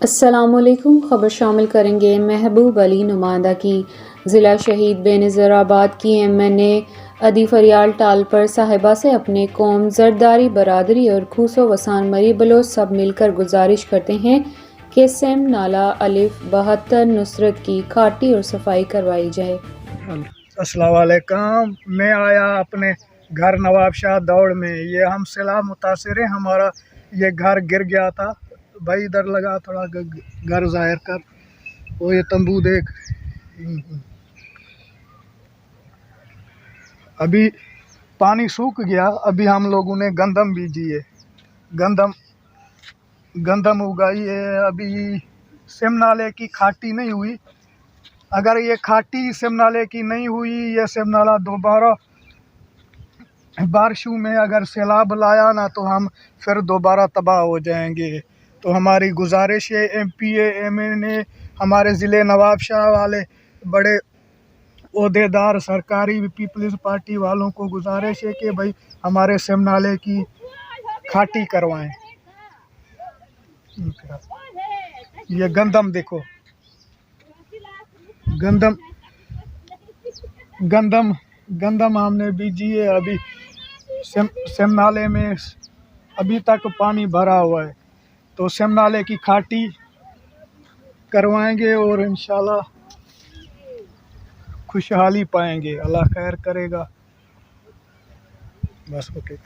अस्सलामुअलैकुम। ख़बर शामिल करेंगे महबूब अली नुमाइंदा की। ज़िला शहीद बेनज़ीराबाद की MNA अदी फरियाल टाल पर साहिबा से अपने कौम जरदारी बरादरी और खूसो वसान मरी बलोच सब मिलकर गुजारिश करते हैं कि सेम नाला अलिफ 72 नुसरत की खाटी और सफाई करवाई जाए। अस्सलाम वालेकुम। मैं आया अपने घर नवाब शाह दौड़ में। ये हम सैलाब मुतासिर है, हमारा ये घर गिर गया था भाई। इधर लगा थोड़ा घर जाहिर कर। वो ये तंबू देख। अभी पानी सूख गया। अभी हम लोगों ने गंदम बीजी है, गंदम गंदम उगाई है। अभी सिम नाले की खाटी नहीं हुई। अगर ये खाटी सिम नाले की नहीं हुई, ये सिम नाला दोबारा बारिशों में अगर सैलाब लाया ना, तो हम फिर दोबारा तबाह हो जाएंगे। तो हमारी गुजारिश है MPA MNA हमारे ज़िले नवाबशाह वाले बड़े ओहदेदार सरकारी पीपल्स पार्टी वालों को गुजारिश है कि भाई हमारे सिम नाले की खाटी करवाएं। ये गंदम देखो, गंदम गंदम गंदम हमने बीजी है। अभी सिम नाले में अभी तक पानी भरा हुआ है, तो सिम नाले की खाटी करवाएंगे और इंशाल्लाह खुशहाली पाएंगे। अल्लाह खैर करेगा। बस ओके।